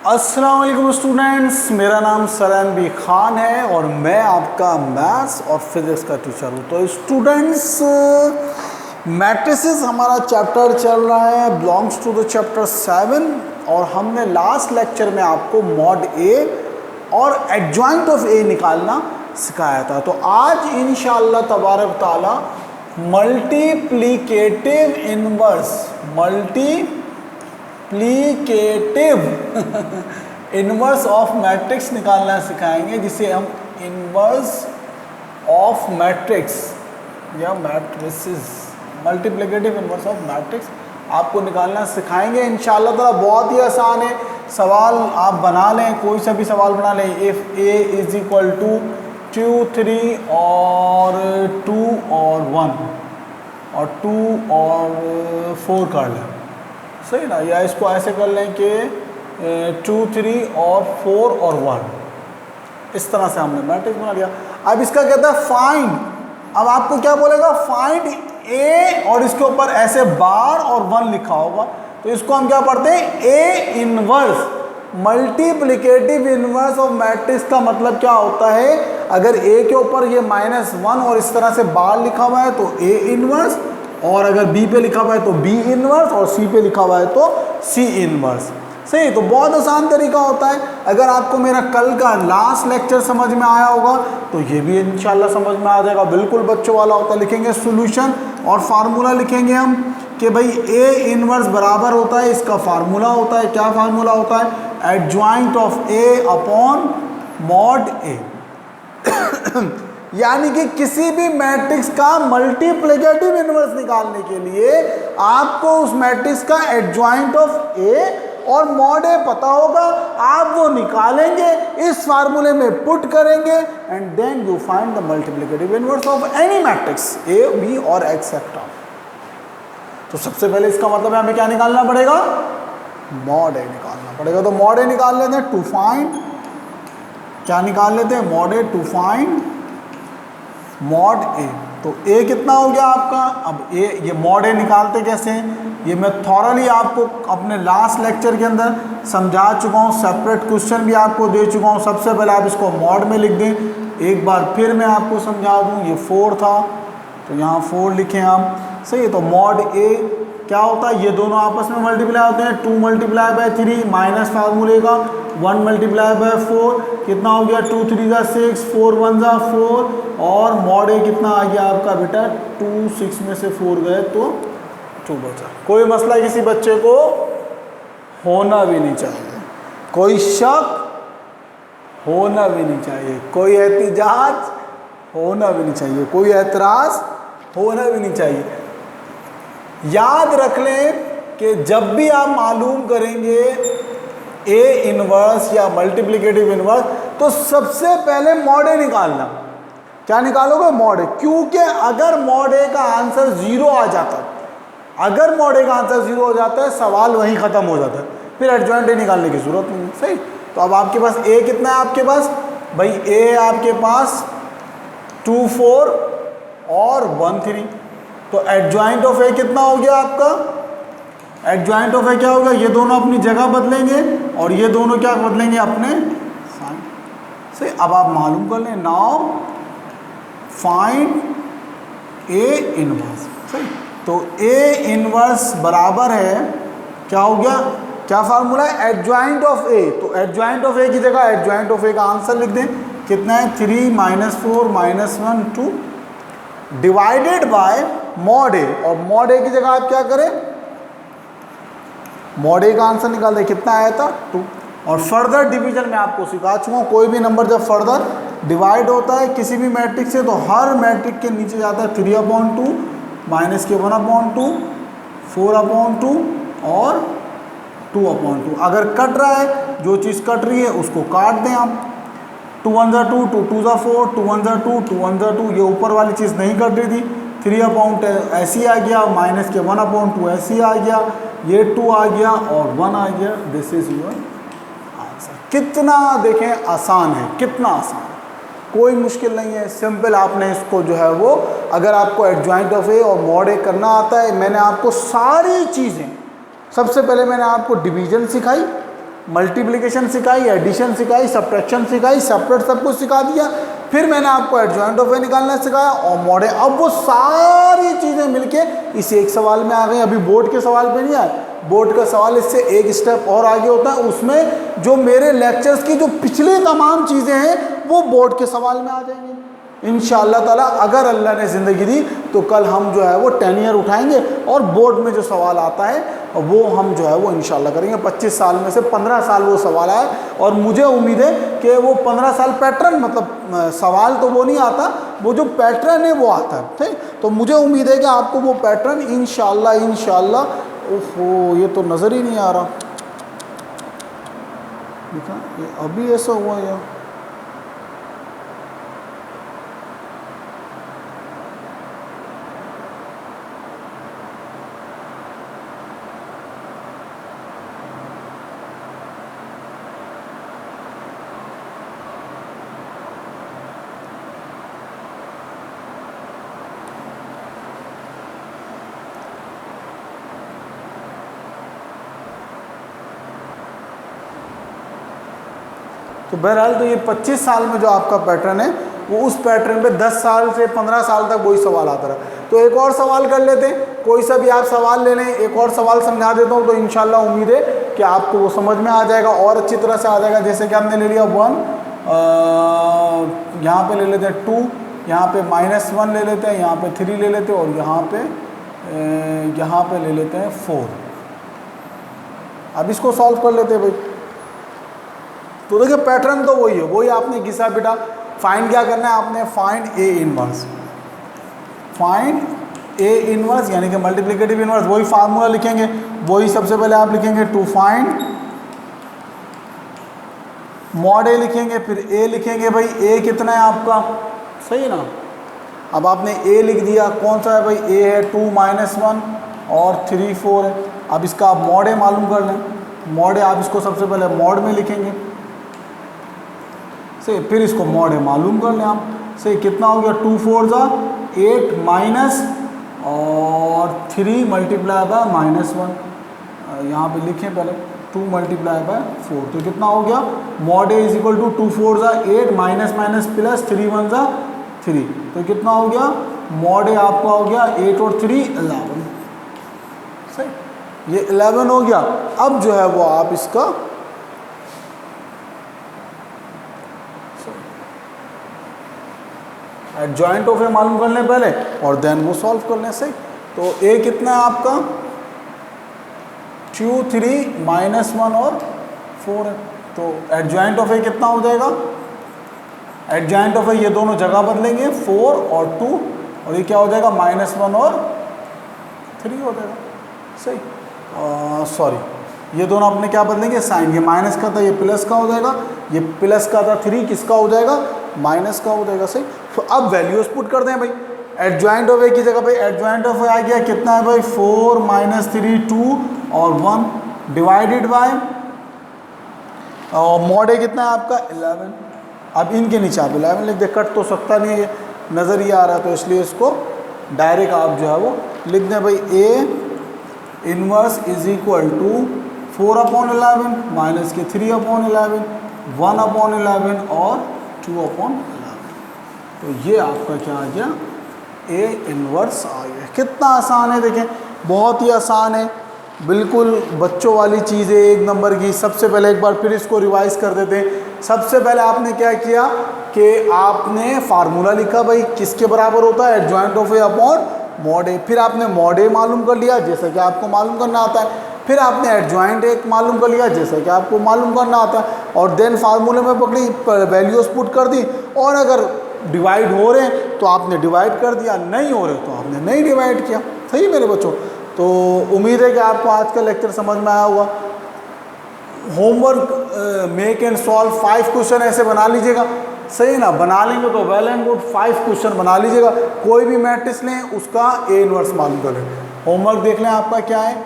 अस्सलाम वालेकुम स्टूडेंट्स, मेरा नाम सलाम बी खान है और मैं आपका मैथ्स और फिज़िक्स का टीचर हूँ। तो स्टूडेंट्स, मैट्रिसेस हमारा चैप्टर चल रहा है, बिलोंग्स टू द चैप्टर 7 और हमने लास्ट लेक्चर में आपको मॉड ए और एडजॉइंट ऑफ ए निकालना सिखाया था। तो आज इंशाअल्लाह तबारक ताला मल्टीप्लिकेटिव इन्वर्स ऑफ मैट्रिक्स निकालना सिखाएंगे, जिसे हम इन्वर्स ऑफ मैट्रिक्स या matrices multiplicative inverse of matrix आपको निकालना सिखाएंगे इंशाअल्लाह ताला। बहुत ही आसान है, सवाल आप बना लें, कोई सा भी सवाल बना लें। If A is equal to 2 3 और 2 और 1 और 2 और 4 कर लें, सही ना। या इसको ऐसे कर लें कि 2 3 और 4 और 1, इस तरह से हमने मैट्रिक्स बना लिया। अब इसका कहता है फाइंड, अब आपको क्या बोलेगा, फाइंड ए और इसके ऊपर ऐसे बार और 1 लिखा होगा, तो इसको हम क्या पढ़ते हैं, A inverse multiplicative inverse of matrix. का मतलब क्या होता है, अगर ए के ऊपर ये -1 और इस तरह से बार लिखा हुआ है तो ए इनवर्स, और अगर बी पे लिखा हुआ है तो बी इनवर्स, और सी पे लिखा हुआ है तो सी इनवर्स। सही, तो बहुत आसान तरीका होता है। अगर आपको मेरा कल का लास्ट लेक्चर समझ में आया होगा तो ये भी इंशाल्लाह समझ में आ जाएगा, बिल्कुल बच्चों वाला होता है। लिखेंगे सॉल्यूशन और फार्मूला लिखेंगे हम कि भाई ए इनवर्स बराबर होता है, इसका फार्मूला होता है, क्या फार्मूला होता है, adjoint of A upon mod A. यानी कि किसी भी मैट्रिक्स का मल्टीप्लिकेटिव इनवर्स निकालने के लिए आपको उस मैट्रिक्स का एडजॉइंट ऑफ ए और मॉड ए पता होगा, आप वो निकालेंगे, इस फार्मूले में पुट करेंगे and then you find the multiplicative inverse of any matrix A B और एक्सेट्रा। तो सबसे पहले इसका मतलब है हमें क्या निकालना पड़ेगा, मॉड ए निकालना पड़ेगा। तो मॉड ए निकाल लेते हैं, टू फाइंड, क्या निकाल लेते हैं, mod A, to find mod A. तो ए कितना हो गया आपका, अब ए, ये मॉड ए निकालते कैसे हैं, ये मैं थॉरली आपको अपने लास्ट लेक्चर के अंदर समझा चुका हूँ, सेपरेट क्वेश्चन भी आपको दे चुका हूँ। सबसे पहले आप इसको मॉड में लिख दें, एक बार फिर मैं आपको समझा दूँ। ये 4 था तो यहाँ 4 लिखें आप, सही है। तो मॉड ए क्या होता है, ये दोनों आपस में मल्टीप्लाई होते हैं, 2 मल्टीप्लाई बाय 3 माइनस फार्मूले का 1 मल्टीप्लाई बाय 4, कितना हो गया, 2 3 ज़ा 6, 4 1 ज़ा 4, और मॉड ए कितना आ गया आपका बेटा, 2 6 में से 4 गए तो 2 बचा। कोई मसला किसी बच्चे को होना भी नहीं चाहिए, कोई शक होना भी नहीं चाहिए, कोई एहतिजाज होना भी नहीं चाहिए, कोई एतराज़ होना भी नहीं चाहिए। याद रख लें कि जब भी आप मालूम करेंगे ए इनवर्स या मल्टीप्लिकेटिव इनवर्स, तो सबसे पहले मॉड ए निकालना। क्या निकालोगे, मॉड ए, क्योंकि अगर मॉड ए का आंसर 0 आ जाता है, अगर मॉड ए का आंसर 0 हो जाता है, सवाल वहीं ख़त्म हो जाता है, फिर एडजॉइंट ए निकालने की ज़रूरत नहीं। सही, तो अब आपके पास ए कितना है, आपके पास भाई ए आपके पास 2 4 और 1 3, तो एडजॉइंट ऑफ ए कितना हो गया आपका, एडजॉइंट ऑफ ए क्या होगा, ये दोनों अपनी जगह बदलेंगे और ये दोनों क्या बदलेंगे, अपने साइन। सही, अब आप मालूम कर लें, नाउ फाइंड ए इनवर्स। सही, तो ए इनवर्स बराबर है, क्या हो गया, क्या फार्मूला है, एडजॉइंट ऑफ ए। तो एडजॉइंट ऑफ ए की जगह एडजॉइंट ऑफ ए का आंसर लिख दें, कितना है, 3 -4 -1 2 डिवाइडेड बाय मॉड ए, और मॉड ए की जगह आप क्या करें, मॉड ए का आंसर निकाल दें, कितना आया था, 2। और फर्दर डिवीजन में आपको सिखा चुका हूँ, कोई भी नंबर जब फर्दर डिवाइड होता है किसी भी मैट्रिक्स से, तो हर मैट्रिक्स के नीचे जाता है 3/2 माइनस के 1/2 4/2 और 2/2। अगर कट रहा है, जो चीज़ कट रही है उसको काट दें आप, 2 1 ज़ा 2, 2 2 ज़ा 4, 2 1 ज़ा 2, 2 1 ज़ा 2, ये ऊपर वाली चीज़ नहीं कट रही थी, 3/10 ऐसी आ गया, माइनस के 1/2 ऐसी आ गया, ये 2 आ गया और 1 आ गया। This is your answer. कितना देखें आसान है, कितना आसान, कोई मुश्किल नहीं है, सिंपल। आपने इसको जो है वो, अगर आपको एडजॉइंट ऑफ ए और मॉड ए करना आता है, मैंने आपको सारी चीज़ें, सबसे पहले मैंने आपको डिवीजन सिखाई, मल्टीप्लिकेशन सिखाई, एडिशन सिखाई, सब्ट्रैक्शन सिखाई, सेपरेट सब कुछ सिखा दिया। फिर मैंने आपको एडजॉइंट ऑफ ए निकालना सिखाया और मॉड ए। अब वो सारी चीज़ें मिलके इस एक सवाल में आ गई। अभी बोर्ड के सवाल पे नहीं आए, बोर्ड का सवाल इससे एक स्टेप और आगे होता है, उसमें जो मेरे लेक्चर्स की जो पिछली तमाम चीज़ें हैं वो बोर्ड के सवाल में आ जाएंगी इंशाअल्लाह ताला। अगर अल्लाह ने ज़िंदगी दी तो कल हम जो है वो 10 ईयर उठाएंगे और बोर्ड में जो सवाल आता है वो हम जो है वो इंशाअल्लाह करेंगे। 25 साल में से 15 साल वो सवाल आए और मुझे उम्मीद है कि वो 15 साल पैटर्न, मतलब सवाल तो वो नहीं आता, वो जो पैटर्न है वो आता है। ठीक, तो मुझे उम्मीद है कि आपको वो पैटर्न इंशाअल्लाह ओहो ये तो नज़र ही नहीं आ रहा, देखा ये अभी ऐसा हुआ यार। तो बहरहाल तो ये 25 साल में जो आपका पैटर्न है वो उस पैटर्न पे 10 साल से 15 साल तक वही सवाल आता रहा। तो एक और सवाल कर लेते हैं, कोई सा भी आप सवाल ले लें, एक और सवाल समझा देता हूँ तो इंशाल्लाह उम्मीद है कि आपको वो समझ में आ जाएगा और अच्छी तरह से आ जाएगा। जैसे कि हमने ले लिया 1, यहाँ पे ले लेते हैं 2, यहाँ पे -1 ले लेते हैं, यहाँ पे 3 ले लेते हैं और यहाँ पे ले लेते हैं 4। अब इसको सॉल्व कर लेते हैं भाई। तो देखिए पैटर्न तो वही है, वही आपने घिसा बेटा। फाइंड क्या करना है आपने, find A inverse, find A inverse यानी कि मल्टीप्लिकेटिव इनवर्स। वही फार्मूला लिखेंगे, वही सबसे पहले आप लिखेंगे टू फाइंड मॉड ए लिखेंगे, फिर ए लिखेंगे। भाई ए कितना है आपका, सही ना। अब आपने ए लिख दिया, कौन सा है भाई, ए है 2 -1 और 3 4 है। अब इसका आप मॉड ए मालूम कर लें, मॉड ए आप इसको सबसे पहले मॉड में लिखेंगे, से फिर इसको मॉड ए मालूम कर लें आप। से कितना हो गया, 2 4 8 माइनस और 3 मल्टीप्लाई बाय -1, यहाँ पे लिखें पहले 2 मल्टीप्लाई बाय 4, तो कितना हो गया, mod A is equal to 2 4 8 minus minus plus 3 1 3, तो कितना हो गया, मॉड ए आपका हो गया 8 और 3 11, सही, ये 11 हो गया। अब जो है वो आप इसका एडजॉइंट ऑफ ए मालूम कर लें पहले और देन वो सॉल्व कर लें, सही। तो ए कितना है आपका 2 3 -1 और 4 है, तो एडजॉइंट ऑफ ए कितना हो जाएगा, एडजॉइंट ऑफ ए ये दोनों जगह बदलेंगे 4 और 2 और ये क्या हो जाएगा -1 और 3 हो जाएगा, सही। सॉरी ये दोनों अपने क्या बदलेंगे, साइन, ये माइनस का था ये प्लस का हो जाएगा, ये प्लस का था 3 किसका हो जाएगा, माइनस का हो जाएगा, सही। तो अब वैल्यूज पुट कर दें भाई, एडजॉइंट ऑफ ए की जगह भाई एडजॉइंट ऑफ ए आ गया कितना है भाई 4 -3 2 और 1 डिवाइडेड बाय और मॉड ए कितना है आपका 11। अब इनके नीचे आप 11 लिख दे, कट तो सकता नहीं है, नज़र ही आ रहा है, तो इसलिए इसको डायरेक्ट आप जो है वो लिख दें भाई A inverse is equal to 4/11 minus के 3/11 1/11 और 2/11। तो ये आपका क्या आ गया, ए इनवर्स आ गया। कितना आसान है, देखें बहुत ही आसान है, बिल्कुल बच्चों वाली चीज़ है, 1 नंबर की। सबसे पहले एक बार फिर इसको रिवाइज कर देते हैं। सबसे पहले आपने क्या किया कि आपने फार्मूला लिखा भाई किसके बराबर होता है, adjoint of A upon mod A. फिर आपने मॉड ए मालूम कर लिया जैसा कि आपको मालूम करना आता है, फिर आपने एडजॉइंट एक मालूम कर लिया जैसा कि आपको मालूम करना आता है, और देन फार्मूले में पकड़ी वैल्यूज पुट कर दी, और अगर डिवाइड हो रहे हैं तो आपने डिवाइड कर दिया, नहीं हो रहे तो आपने नहीं डिवाइड किया, सही मेरे बच्चों। तो उम्मीद है कि आपको आज का लेक्चर समझ में आया होगा। Homework make and solve 5 question ऐसे बना लीजिएगा, सही ना, बना लेंगे तो वेल एंड गुड। 5 क्वेश्चन बना लीजिएगा, कोई भी मैट्रिक्स लें उसका ए इनवर्स मालूम कर लें। होमवर्क देख लें आपका क्या है,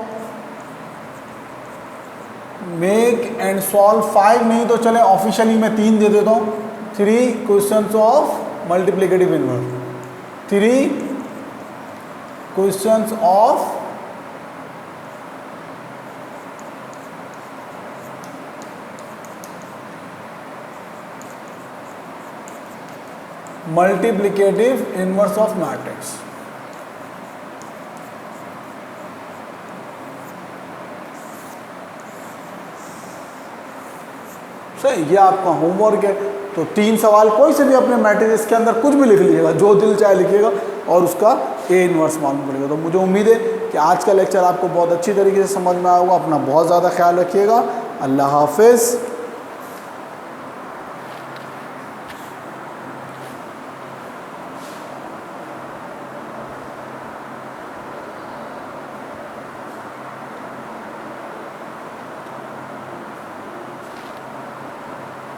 मेक एंड सॉल्व 5 नहीं तो चले ऑफिशियली मैं 3 दे देता हूँ, 3 questions of multiplicative inverse, 3 questions of multiplicative inverse of matrix. सही, ये आपका होमवर्क है। तो 3 सवाल कोई से भी अपने मैट्रिक्स के अंदर कुछ भी लिख लीजिएगा, जो दिल चाहे लिखिएगा और उसका ए इनवर्स मालूम पड़ेगा। तो मुझे उम्मीद है कि आज का लेक्चर आपको बहुत अच्छी तरीके से समझ में आएगा। अपना बहुत ज़्यादा ख्याल रखिएगा। अल्लाह हाफिज़।